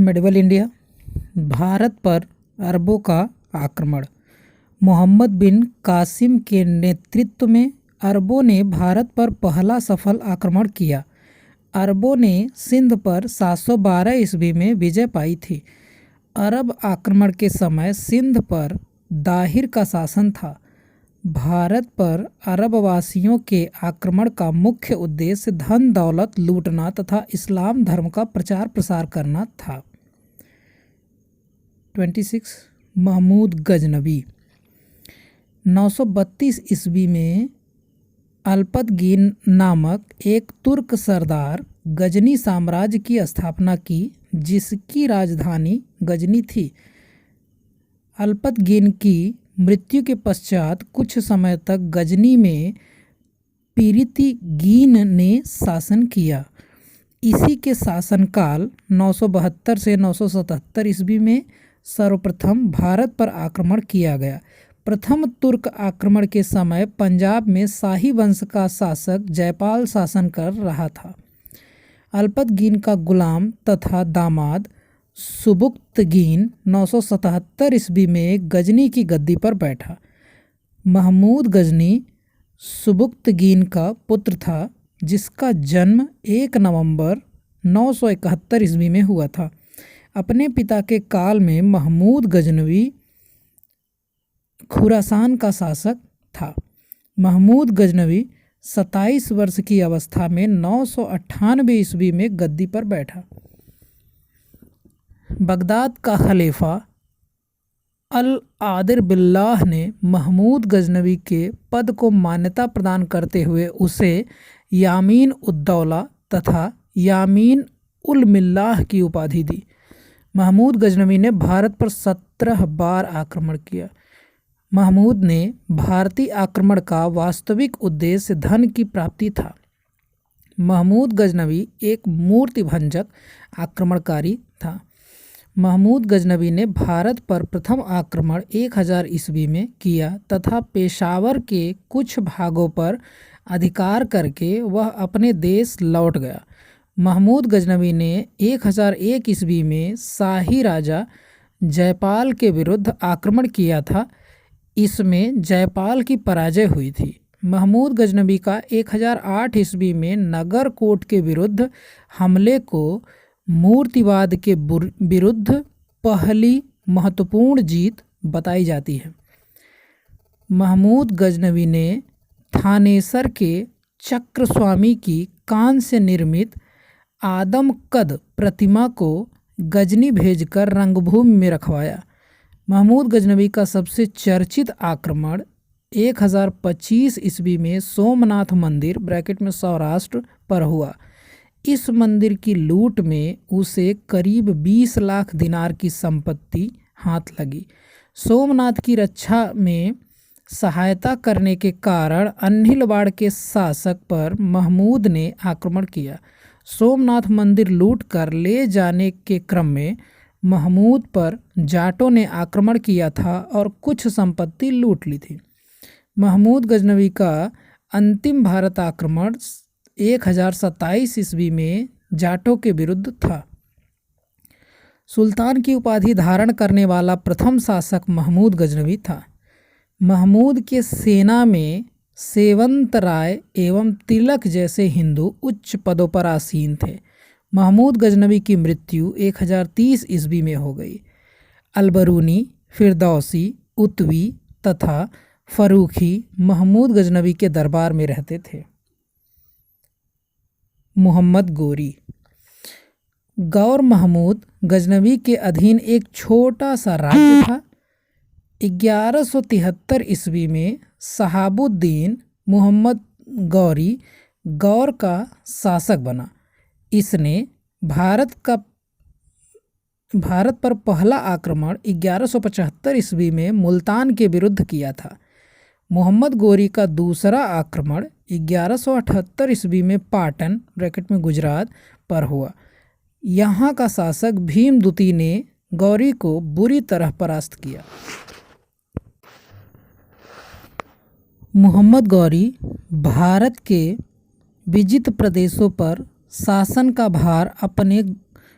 Medieval India. Bharat पर अरबों का आक्रमण। मोहम्मद बिन कासिम के नेतृत्व में अरबों ने भारत पर पहला सफल आक्रमण किया। अरबों ने सिंध पर 712 ईस्वी में विजय पाई थी। अरब आक्रमण के समय सिंध पर दाहिर का शासन था। भारत पर अरबवासियों के आक्रमण का मुख्य उद्देश्य धन दौलत लूटना तथा इस्लाम धर्म का प्रचार प्रसार करना था। 26 महमूद गजनवी। 932 ईस्वी में अल्पतगीन नामक एक तुर्क सरदार गजनी साम्राज्य की स्थापना की, जिसकी राजधानी गजनी थी। अल्पतगीन की मृत्यु के पश्चात कुछ समय तक गजनी में पिरितिगीन ने शासन किया। इसी के शासनकाल 972 से 977 ईस्वी में सर्वप्रथम भारत पर आक्रमण किया गया। प्रथम तुर्क आक्रमण के समय पंजाब में शाही वंश का शासक जयपाल शासन कर रहा था। अल्पतगीन का गुलाम तथा दामाद सुबुक्तगीन 977 ईस्वी में गजनी की गद्दी पर बैठा। महमूद गजनी सुबुक्तगीन का पुत्र था, जिसका जन्म 1 नवंबर 971 ईस्वी में हुआ था। अपने पिता के काल में महमूद गजनवी खुरासान का शासक था। महमूद गजनवी 27 वर्ष की अवस्था में 998 ईस्वी में गद्दी पर बैठा। बगदाद का खलीफा अल-आदिर बिल्लाह ने महमूद गजनवी के पद को मान्यता प्रदान करते हुए उसे यामीन उद्दौला तथा यामीन उल मिल्लाह की उपाधि दी। महमूद गजनवी ने भारत पर 17 बार आक्रमण किया। महमूद ने भारतीय आक्रमण का वास्तविक उद्देश्य धन की प्राप्ति था। महमूद गजनवी एक मूर्तिभंजक आक्रमणकारी था। महमूद गजनवी ने भारत पर प्रथम आक्रमण 1000 ईस्वी में किया तथा पेशावर के कुछ भागों पर अधिकार करके वह अपने देश लौट गया। महमूद गजनवी ने 1001 ईस्वी में शाही राजा जयपाल के विरुद्ध आक्रमण किया था। इसमें जयपाल की पराजय हुई थी। महमूद गजनवी का 1008 ईस्वी में नगरकोट के विरुद्ध हमले को मूर्तिवाद के विरुद्ध पहली महत्वपूर्ण जीत बताई जाती है। महमूद गजनवी ने थानेसर के चक्रस्वामी की कांस्य निर्मित आदमकद प्रतिमा को गजनी भेजकर रंगभूमि में रखवाया। महमूद गजनवी का सबसे चर्चित आक्रमण 1025 ईस्वी में सोमनाथ मंदिर ब्रैकेट में सौराष्ट्र पर हुआ। इस मंदिर की लूट में उसे करीब 20 लाख दिनार की संपत्ति हाथ लगी। सोमनाथ की रक्षा में सहायता करने के कारण अन्हिलवाड़ के शासक पर महमूद ने आक्रमण किया। सोमनाथ मंदिर लूट कर ले जाने के क्रम में महमूद पर जाटों ने आक्रमण किया था और कुछ संपत्ति लूट ली थी। महमूद गजनवी का अंतिम भारत आक्रमण 1027 ईस्वी में जाटों के विरुद्ध था। सुल्तान की उपाधि धारण करने वाला प्रथम शासक महमूद गजनवी था। महमूद के सेना में सेवंत राय एवं तिलक जैसे हिंदू उच्च पदों पर आसीन थे। महमूद गजनवी की मृत्यु 1030 ईस्वी में हो गई। अलबरूनी, फिरदौसी, उतवी तथा फरूखी महमूद गजनवी के दरबार में रहते थे। मोहम्मद गोरी। गौर महमूद गजनवी के अधीन एक छोटा सा राज्य था। 1173 ईस्वी में शहाबुद्दीन मोहम्मद गौरी गौर का शासक बना। इसने भारत पर पहला आक्रमण 1175 ईस्वी में मुल्तान के विरुद्ध किया था। मोहम्मद गोरी का दूसरा आक्रमण 1178 ईस्वी में पाटन ब्रैकेट में गुजरात पर हुआ। यहाँ का शासक भीमदूती ने गौरी को बुरी तरह परास्त किया। मोहम्मद गौरी भारत के विजित प्रदेशों पर शासन का भार अपने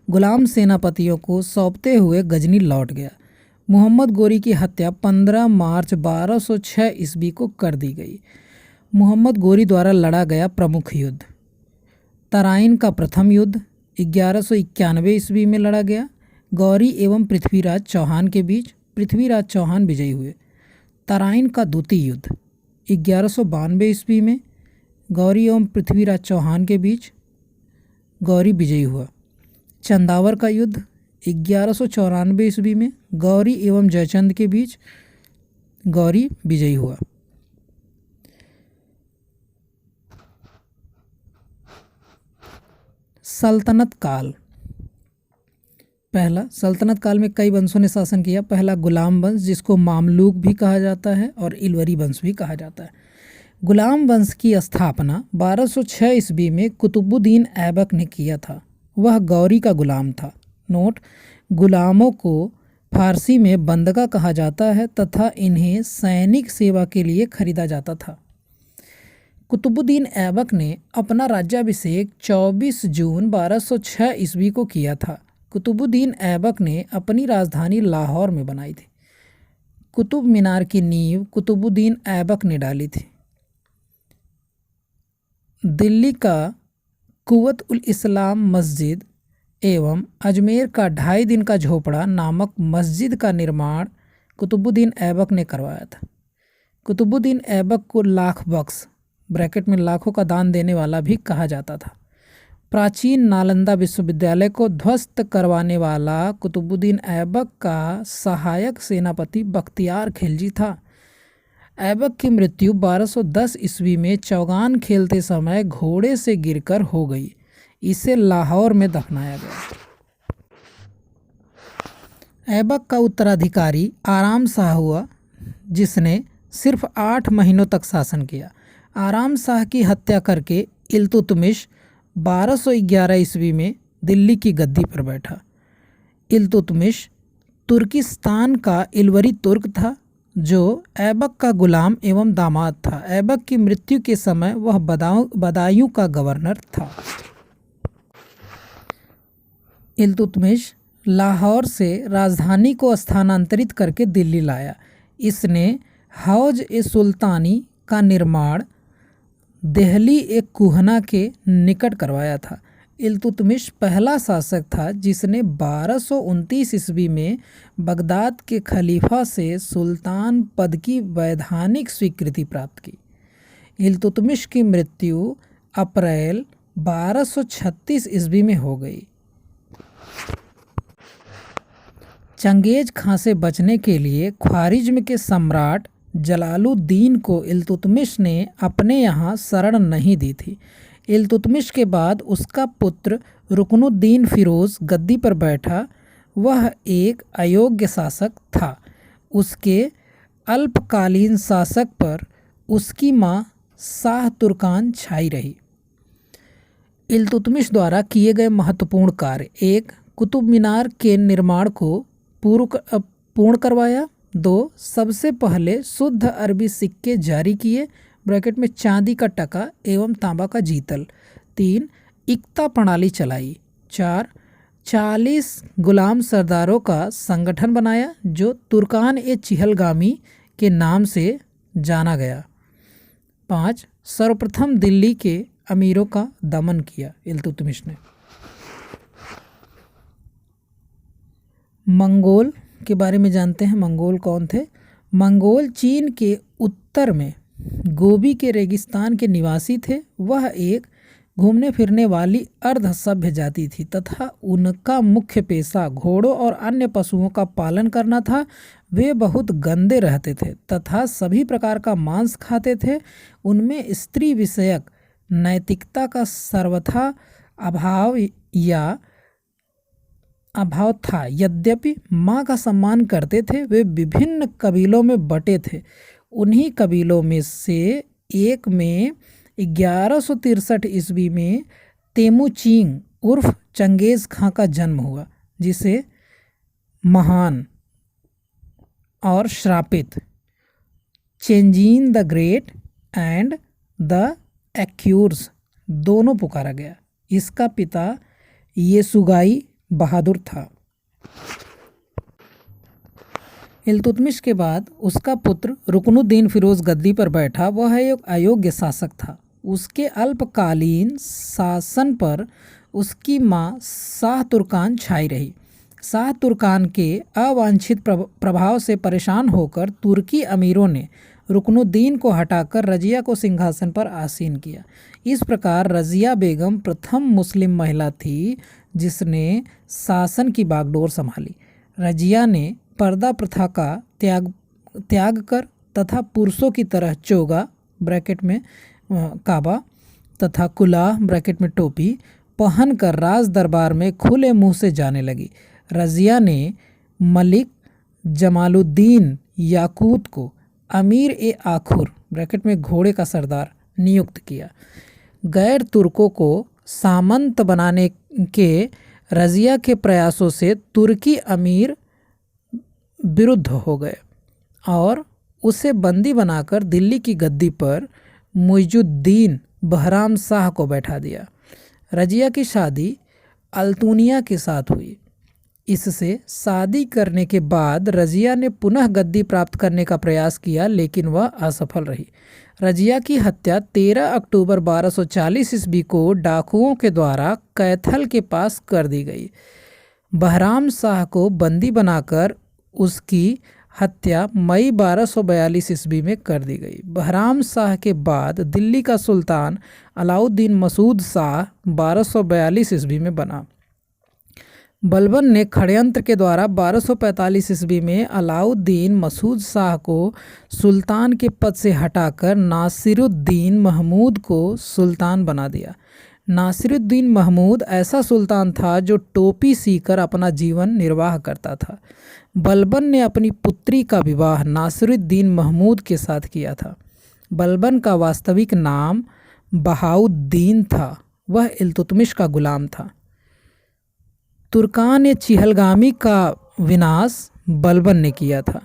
गुलाम सेनापतियों को सौंपते हुए गजनी लौट गया। मोहम्मद गोरी की हत्या 15 मार्च 1206 ईस्वी को कर दी गई। मोहम्मद गोरी द्वारा लड़ा गया प्रमुख युद्ध। तराइन का प्रथम युद्ध 1191 ईस्वी में लड़ा गया। गौरी एवं पृथ्वीराज चौहान के बीच पृथ्वीराज चौहान विजयी हुए। तराइन का द्वितीय युद्ध 1192 ईस्वी में गौरी एवं पृथ्वीराज चौहान के बीच गौरी विजयी हुआ। चंदावर का युद्ध 1194 ईस्वी में गौरी एवं जयचंद के बीच गौरी विजयी हुआ। सल्तनत काल। पहला, सल्तनत काल में कई वंशों ने शासन किया। पहला गुलाम वंश, जिसको मामलूक भी कहा जाता है और इलवरी वंश भी कहा जाता है। गुलाम वंश की स्थापना 1206 ईस्वी में कुतुबुद्दीन ऐबक ने किया था। वह गौरी का गुलाम था। नोट: गुलामों को फारसी में बंदगा कहा जाता है तथा इन्हें सैनिक सेवा के लिए खरीदा जाता था। कुतुबुद्दीन ऐबक ने अपना राज्याभिषेक 24 जून 1206 ईस्वी को किया था। कुतुबुद्दीन ऐबक ने अपनी राजधानी लाहौर में बनाई थी। कुतुब मीनार की नींव कुतुबुद्दीन ऐबक ने डाली थी। दिल्ली का कुव्वत उल इस्लाम मस्जिद एवं अजमेर का 2.5 दिन का झोपड़ा नामक मस्जिद का निर्माण कुतुबुद्दीन ऐबक ने करवाया था। कुतुबुद्दीन ऐबक को लाख बख्श ब्रैकेट में लाखों का दान देने वाला भी कहा जाता था। प्राचीन नालंदा विश्वविद्यालय को ध्वस्त करवाने वाला कुतुबुद्दीन ऐबक का सहायक सेनापति बख्तियार खिलजी था। ऐबक की मृत्यु 1210 ईस्वी में चौगान खेलते समय घोड़े से गिरकर हो गई। इसे लाहौर में दफनाया गया। ऐबक का उत्तराधिकारी आराम शाह हुआ, जिसने सिर्फ 8 महीनों तक शासन किया। आराम शाह की हत्या करके इल्तुतमिश 1211 ईस्वी में दिल्ली की गद्दी पर बैठा। इल्तुतमिश तुर्किस्तान का इलवरी तुर्क था, जो ऐबक का गुलाम एवं दामाद था। ऐबक की मृत्यु के समय वह बदायूं का गवर्नर था। इल्तुतमिश लाहौर से राजधानी को स्थानांतरित करके दिल्ली लाया। इसने हौज-ए-सुल्तानी का निर्माण देहली एक कुहना के निकट करवाया था। इल्तुतमिश पहला शासक था जिसने 1229 ईस्वी में बगदाद के खलीफा से सुल्तान पद की वैधानिक स्वीकृति प्राप्त की। इल्तुतमिश की मृत्यु अप्रैल 1236 ईस्वी में हो गई। चंगेज खां से बचने के लिए ख्वारिज्म के सम्राट जलालुद्दीन को इल्तुतमिश ने अपने यहाँ शरण नहीं दी थी। इल्तुतमिश के बाद उसका पुत्र रुकनुद्दीन फिरोज गद्दी पर बैठा। वह एक अयोग्य शासक था। उसके अल्पकालीन शासक पर उसकी माँ शाह तुर्कान छाई रही। इल्तुतमिश द्वारा किए गए महत्वपूर्ण कार्य: 1. कुतुब मीनार के निर्माण को पूर्ण करवाया। 2. सबसे पहले शुद्ध अरबी सिक्के जारी किए ब्रैकेट में चांदी का टका एवं तांबा का जीतल। 3. इक्ता प्रणाली चलाई। 4. 40 गुलाम सरदारों का संगठन बनाया जो तुर्कान-ए-चिहलगामी के नाम से जाना गया। 5. सर्वप्रथम दिल्ली के अमीरों का दमन किया इल्तुतमिश ने। मंगोल के बारे में जानते हैं। मंगोल कौन थे? मंगोल चीन के उत्तर में गोबी के रेगिस्तान के निवासी थे। वह एक घूमने फिरने वाली अर्ध सभ्य जाति थी तथा उनका मुख्य पेशा घोड़ों और अन्य पशुओं का पालन करना था। वे बहुत गंदे रहते थे तथा सभी प्रकार का मांस खाते थे। उनमें स्त्री विषयक नैतिकता का सर्वथा अभाव था। यद्यपि माँ का सम्मान करते थे। वे विभिन्न कबीलों में बटे थे। उन्हीं कबीलों में से एक में 1163 ईस्वी में तेमुचींग उर्फ चंगेज खां का जन्म हुआ, जिसे महान और श्रापित changing the great and the एक्यूर्स दोनों पुकारा गया। इसका पिता येसुगाई बहादुर था। इल्तुतमिश के बाद उसका पुत्र रुकनुद्दीन फिरोज गद्दी पर बैठा। वह एक अयोग्य शासक था। उसके अल्पकालीन शासन पर उसकी मां शाह तुर्कान छाई रही। शाह तुर्कान के अवांछित प्रभाव से परेशान होकर तुर्की अमीरों ने रुकनुद्दीन को हटाकर रजिया को सिंहासन पर आसीन किया। इस प्रकार रजिया बेगम प्रथम मुस्लिम महिला थी जिसने शासन की बागडोर संभाली। रजिया ने पर्दा प्रथा का त्याग कर तथा पुरुषों की तरह चोगा ब्रैकेट में काबा तथा कुलाह ब्रैकेट में टोपी पहनकर राज दरबार में खुले मुंह से जाने लगी। रजिया ने मलिक जमालुद्दीन याकूत को अमीर ए आखुर ब्रैकेट में घोड़े का सरदार नियुक्त किया। गैर तुर्कों को सामंत बनाने के रजिया के प्रयासों से तुर्की अमीर विरुद्ध हो गए और उसे बंदी बनाकर दिल्ली की गद्दी पर मुइजुद्दीन बहराम शाह को बैठा दिया। रजिया की शादी अल्तुनिया के साथ हुई। इससे शादी करने के बाद रजिया ने पुनः गद्दी प्राप्त करने का प्रयास किया लेकिन वह असफल रही। रजिया की हत्या 13 अक्टूबर 1240 ईस्वी को डाकुओं के द्वारा कैथल के पास कर दी गई। बहराम शाह को बंदी बनाकर उसकी हत्या मई 1242 ईस्वी में कर दी गई। बहराम शाह के बाद दिल्ली का सुल्तान अलाउद्दीन मसूद शाह 1242 ईस्वी में बना। बलबन ने षड्यंत्र के द्वारा 1245 ईस्वी में अलाउद्दीन मसूद शाह को सुल्तान के पद से हटाकर नासिरुद्दीन महमूद को सुल्तान बना दिया। नासिरुद्दीन महमूद ऐसा सुल्तान था जो टोपी सीकर अपना जीवन निर्वाह करता था। बलबन ने अपनी पुत्री का विवाह नासिरुद्दीन महमूद के साथ किया था। बलबन का वास्तविक नाम बहाउद्दीन था। वह इल्तुतमिश का गुलाम था। तुर्कान चिहलगामी का विनाश बलबन ने किया था।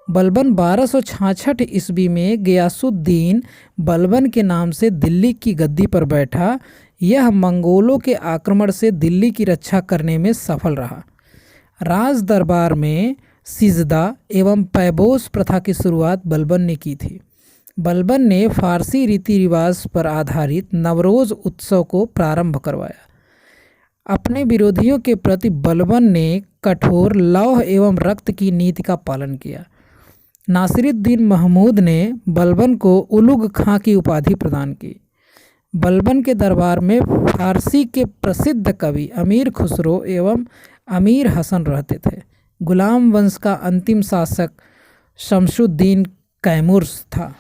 बलबन 1266 ईस्वी में गयासुद्दीन बलबन के नाम से दिल्ली की गद्दी पर बैठा। यह मंगोलों के आक्रमण से दिल्ली की रक्षा करने में सफल रहा। राज दरबार में सिजदा एवं पैबोस प्रथा की शुरुआत बलबन ने की थी। बलबन ने फारसी रीति रिवाज पर आधारित नवरोज़ उत्सव को प्रारंभ करवाया। अपने विरोधियों के प्रति बलबन ने कठोर लौह एवं रक्त की नीति का पालन किया। नासिरुद्दीन महमूद ने बलबन को उलुग खां की उपाधि प्रदान की। बलबन के दरबार में फारसी के प्रसिद्ध कवि अमीर खुसरो एवं अमीर हसन रहते थे। गुलाम वंश का अंतिम शासक शमशुद्दीन कैमूर था।